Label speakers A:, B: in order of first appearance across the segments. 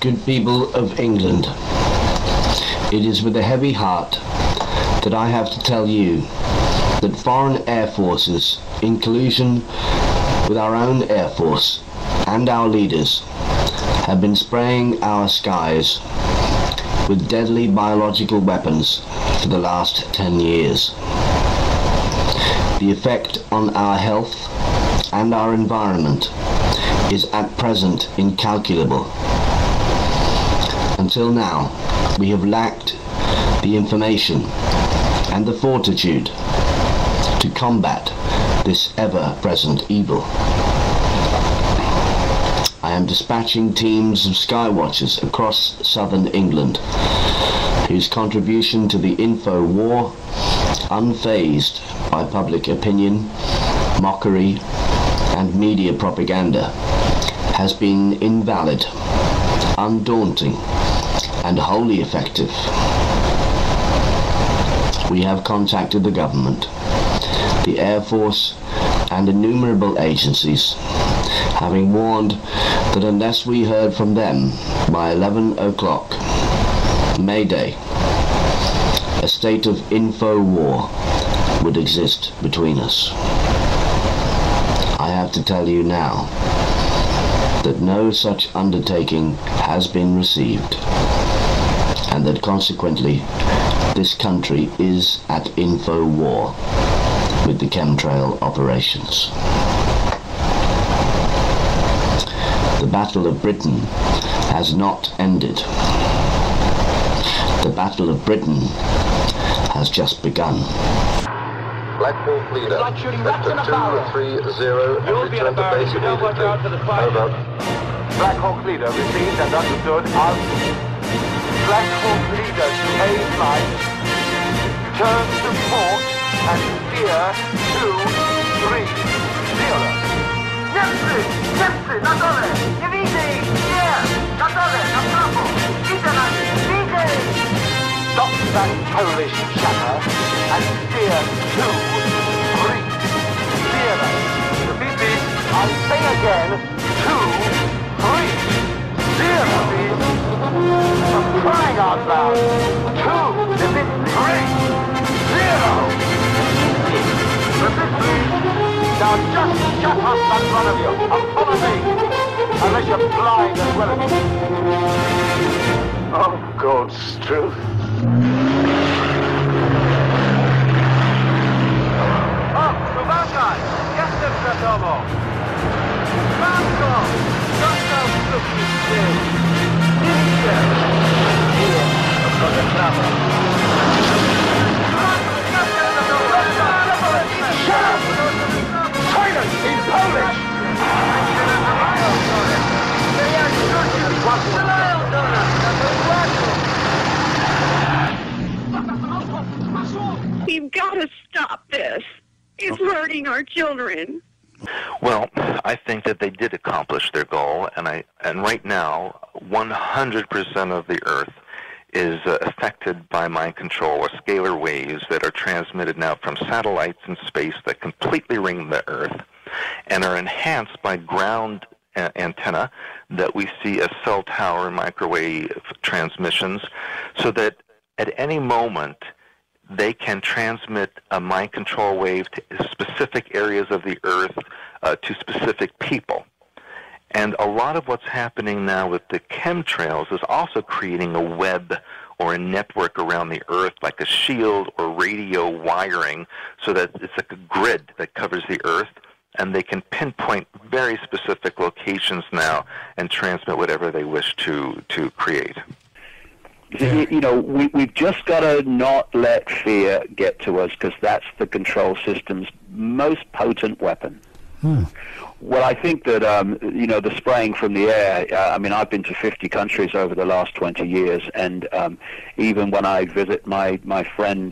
A: Good people of England, it is with a heavy heart that I have to tell you that foreign air forces, in collusion with our own air force and our leaders, have been spraying our skies with deadly biological weapons for the last 10 years. The effect on our health and our environment is at present incalculable. Until now, we have lacked the information and the fortitude to combat this ever-present evil. I am dispatching teams of skywatchers across southern England, whose contribution to the Infowar, unfazed by public opinion, mockery, and media propaganda, has been invalid, undaunting, and wholly effective. We have contacted the government, the Air Force, and innumerable agencies, having warned that unless we heard from them by 11 o'clock, May Day, a state of info-war would exist between us. I have to tell you now that no such undertaking has been received, and that consequently this country is at info-war with the chemtrail operations. The Battle of Britain has not ended. The Battle of Britain has just begun.
B: Black Hawk leader,
C: it's like shooting rats in a barrel.
B: 230,
C: You'll be in a barrel if you don't watch out for the fire.
B: Over.
C: Black Hawk leader received and understood as Black Hawk leader to A flight, turn to port and steer 230. Niemcy, na dole, nie widzę, nie, na dole, na prawo, widzę nas, widzę! Stop that Polish chatter and steer 230. Repeat this, I'll say again, 230. For crying out loud, 230. Repeat please. Now just shut up, that one of you, and follow me, unless you're blind as well as me. Oh, God's truth. O, uważaj! Jestem za tobą! Matko! Dostał krótki styl! Idzie! Idę, odchodzę w prawo. Shut up! Silence in Polish!
D: You've got to stop this. It's hurting our children.
E: Well, I think that they did accomplish their goal, and right now, 100% of the Earth is affected by mind control or scalar waves that are transmitted now from satellites in space that completely ring the Earth and are enhanced by ground antenna that we see as cell tower microwave transmissions, so that at any moment they can transmit a mind control wave to specific areas of the Earth, to specific people. And a lot of what's happening now with the chemtrails is also creating a web or a network around the Earth, like a shield or radio wiring, so that it's like a grid that covers the Earth, and they can pinpoint very specific locations now and transmit whatever they wish to create.
F: You know, we've just got to not let fear get to us, because that's the control system's most potent weapon. Well, I think that, you know, the spraying from the air, I mean, I've been to 50 countries over the last 20 years, and even when I visit my friend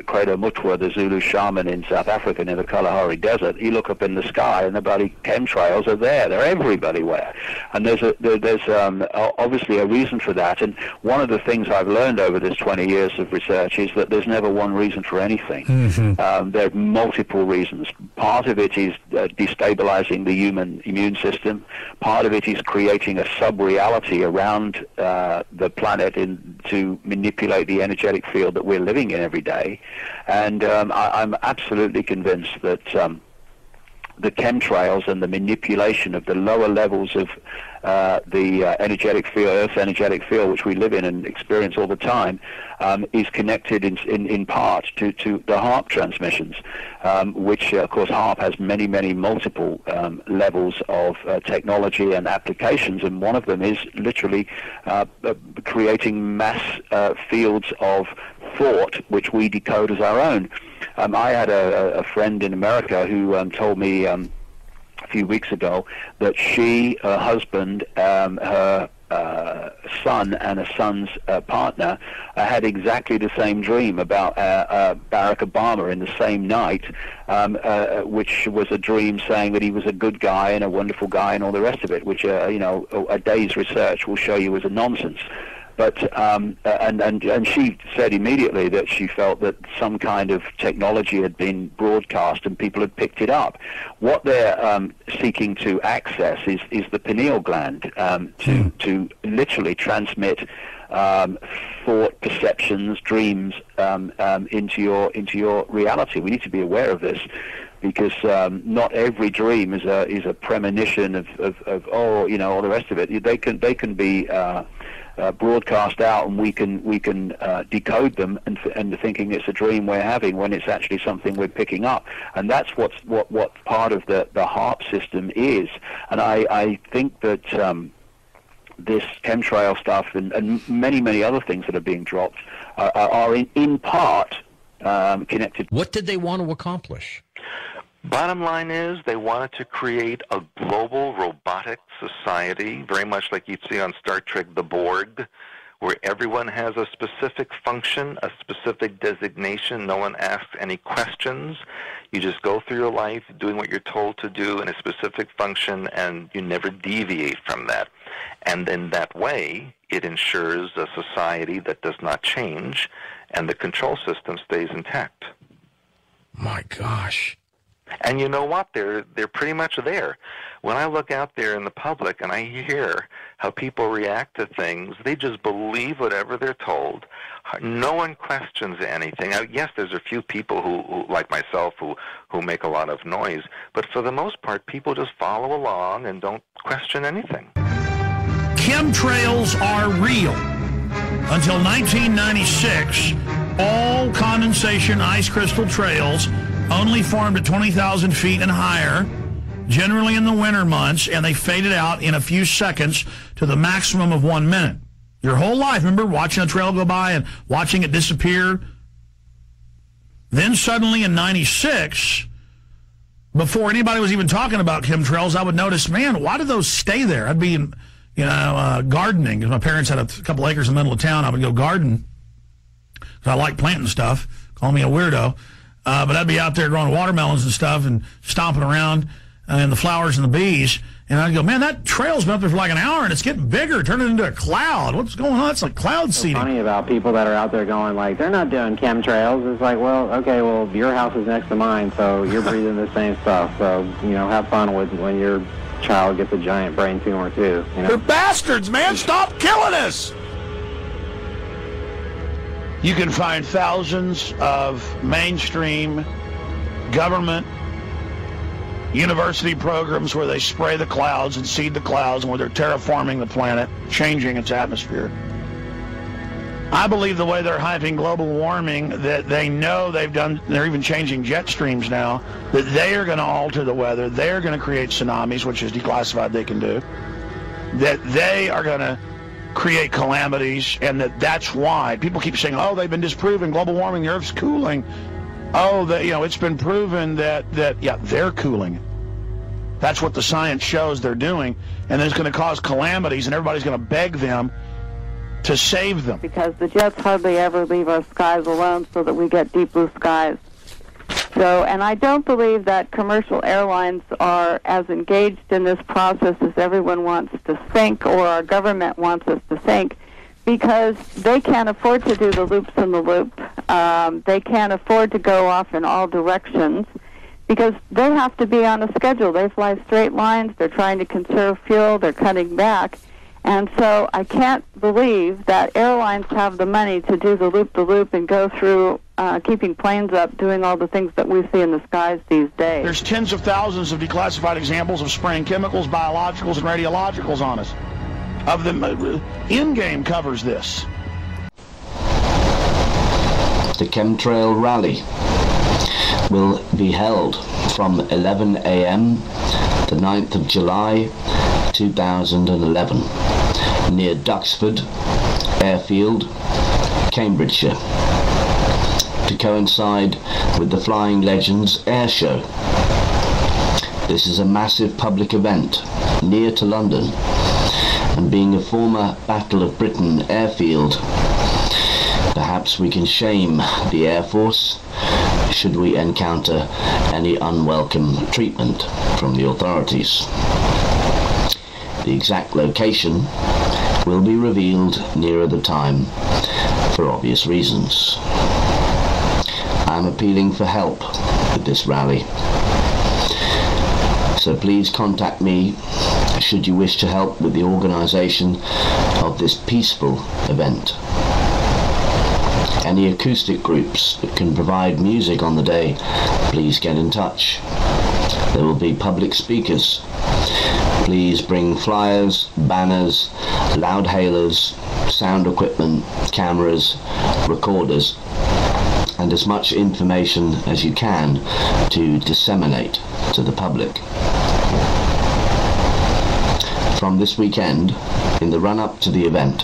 F: Credo Mutwa, the Zulu shaman in South Africa near the Kalahari Desert, you look up in the sky and the bloody chemtrails are there. They're everywhere. And there's obviously a reason for that. And one of the things I've learned over this 20 years of research is that there's never one reason for anything. There are multiple reasons. Part of it is destabilizing weakening the human immune system. Part of it is creating a sub-reality around the planet to manipulate the energetic field that we're living in every day. And I'm absolutely convinced that the chemtrails and the manipulation of the lower levels of the energetic field, Earth's energetic field, which we live in and experience all the time, is connected in part to the HAARP transmissions, which, of course, HAARP has many multiple levels of technology and applications, and one of them is literally creating mass fields of thought, which we decode as our own. I had a friend in America who told me a few weeks ago that she, her husband, her son, and a son's partner had exactly the same dream about Barack Obama in the same night, which was a dream saying that he was a good guy and a wonderful guy and all the rest of it, which a day's research will show you was a nonsense. But and she said immediately that she felt that some kind of technology had been broadcast and people had picked it up. What they're seeking to access is the pineal gland to literally transmit thought, perceptions, dreams into your reality. We need to be aware of this, because not every dream is a premonition of all the rest of it. They can be broadcast out, and we can decode them and thinking it's a dream we're having when it's actually something we're picking up. And that's what part of the HAARP system is. And I think that this chemtrail stuff and many other things that are being dropped are in part connected.
G: What did they want to accomplish?
E: Bottom line is they wanted to create a global robotic society, very much like you'd see on Star Trek The Borg, where everyone has a specific function, a specific designation. No one asks any questions. You just go through your life doing what you're told to do in a specific function, and you never deviate from that. And in that way, it ensures a society that does not change, and the control system stays intact.
G: My gosh.
E: And you know what? They're pretty much there. When I look out there in the public and I hear how people react to things, they just believe whatever they're told. No one questions anything. Now, yes, there's a few people who like myself, who make a lot of noise. But for the most part, people just follow along and don't question anything.
H: Chemtrails are real. Until 1996, all condensation ice crystal trails only formed at 20,000 feet and higher, generally in the winter months, and they faded out in a few seconds to the maximum of 1 minute. Your whole life, remember, watching a trail go by and watching it disappear? Then suddenly in 96, before anybody was even talking about chemtrails, I would notice, man, why do those stay there? I'd be, gardening, because my parents had a couple acres in the middle of town. I would go garden, because I like planting stuff. Call me a weirdo. But I'd be out there growing watermelons and stuff and stomping around and the flowers and the bees. And I'd go, man, that trail's been up there for like an hour and it's getting bigger, turning into a cloud. What's going on? It's like cloud seeding.
I: It's funny about people that are out there going like, they're not doing chemtrails. It's like, well, okay, well, your house is next to mine, so you're breathing the same stuff. So, have fun with when your child gets a giant brain tumor too.
H: They're bastards, man. Stop killing us. You can find thousands of mainstream government university programs where they spray the clouds and seed the clouds, and where they're terraforming the planet, changing its atmosphere. I believe the way they're hyping global warming, that they know they're even changing jet streams now, that they are going to alter the weather, they're going to create tsunamis, which is declassified they can do, that they are going to create calamities, and that's why people keep saying, oh, they've been disproven global warming, the Earth's cooling. Oh, it's been proven that they're cooling. That's what the science shows they're doing, and it's going to cause calamities, and everybody's going to beg them to save them.
J: Because the jets hardly ever leave our skies alone so that we get deep blue skies. So, and I don't believe that commercial airlines are as engaged in this process as everyone wants to think, or our government wants us to think, because they can't afford to do the loops in the loop. They can't afford to go off in all directions, because they have to be on a schedule. They fly straight lines. They're trying to conserve fuel. They're cutting back. And so I can't believe that airlines have the money to do the loop-the-loop and go through keeping planes up, doing all the things that we see in the skies these days.
H: There's tens of thousands of declassified examples of spraying chemicals, biologicals, and radiologicals on us. Of them, in-game covers this.
A: The Chemtrail rally will be held from 11 a.m. the 9th of July 2011 near Duxford Airfield, Cambridgeshire, to coincide with the Flying Legends Air Show. This is a massive public event near to London, and being a former Battle of Britain airfield, perhaps we can shame the Air Force should we encounter any unwelcome treatment from the authorities. The exact location will be revealed nearer the time for obvious reasons. I'm appealing for help with this rally, so please contact me should you wish to help with the organisation of this peaceful event. Any acoustic groups that can provide music on the day, please get in touch. There will be public speakers. Please bring flyers, banners, loudhailers, sound equipment, cameras, recorders, and as much information as you can to disseminate to the public. From this weekend, in the run-up to the event,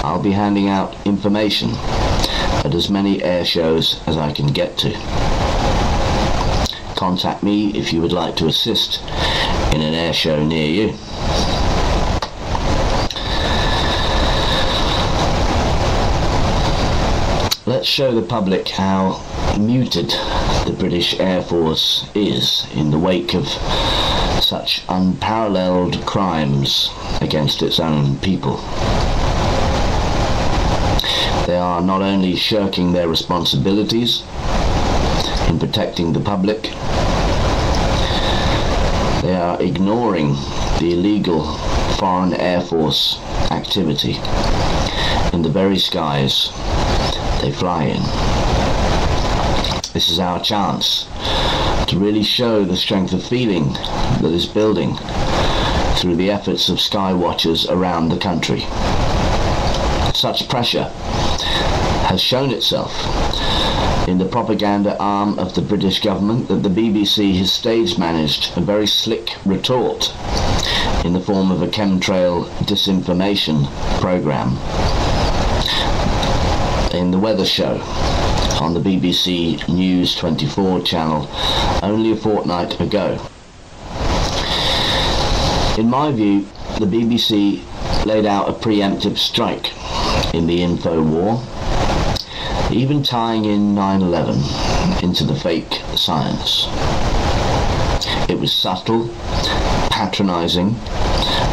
A: I'll be handing out information at as many air shows as I can get to. Contact me if you would like to assist in an air show near you. Let's show the public how muted the British Air Force is in the wake of such unparalleled crimes against its own people. They are not only shirking their responsibilities in protecting the public, they are ignoring the illegal foreign air force activity in the very skies they fly in. This is our chance to really show the strength of feeling that is building through the efforts of sky watchers around the country. Such pressure has shown itself in the propaganda arm of the British government that the BBC has stage managed a very slick retort in the form of a chemtrail disinformation programme in the weather show on the BBC News 24 channel only a fortnight ago. In my view, the BBC laid out a preemptive strike in the Infowar, even tying in 9/11 into the fake science. It was subtle, patronising,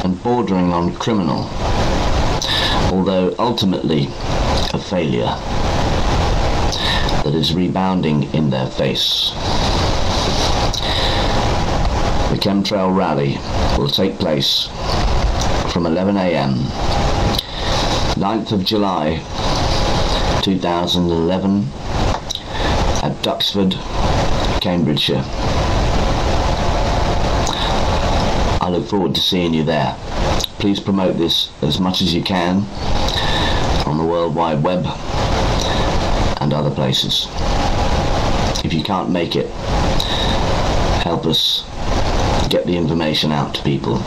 A: and bordering on criminal, although ultimately a failure that is rebounding in their face. The Chemtrail rally will take place from 11 a.m. 9th of July 2011 at Duxford, Cambridgeshire. I look forward to seeing you there. Please promote this as much as you can on the World Wide Web and other places. If you can't make it, help us get the information out to people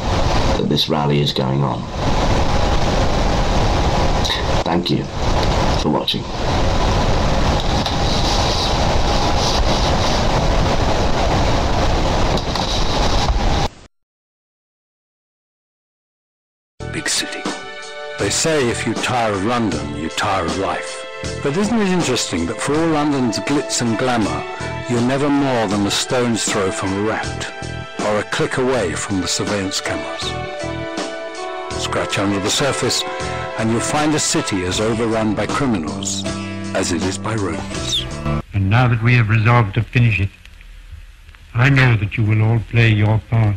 A: that this rally is going on. Thank you for watching.
K: Big city. They say if you tire of London, you tire of life. But isn't it interesting that for all London's glitz and glamour, you're never more than a stone's throw from a rat, or a click away from the surveillance cameras. Scratch under the surface, and you'll find a city as overrun by criminals as it is by rodents.
L: And now that we have resolved to finish it, I know that you will all play your part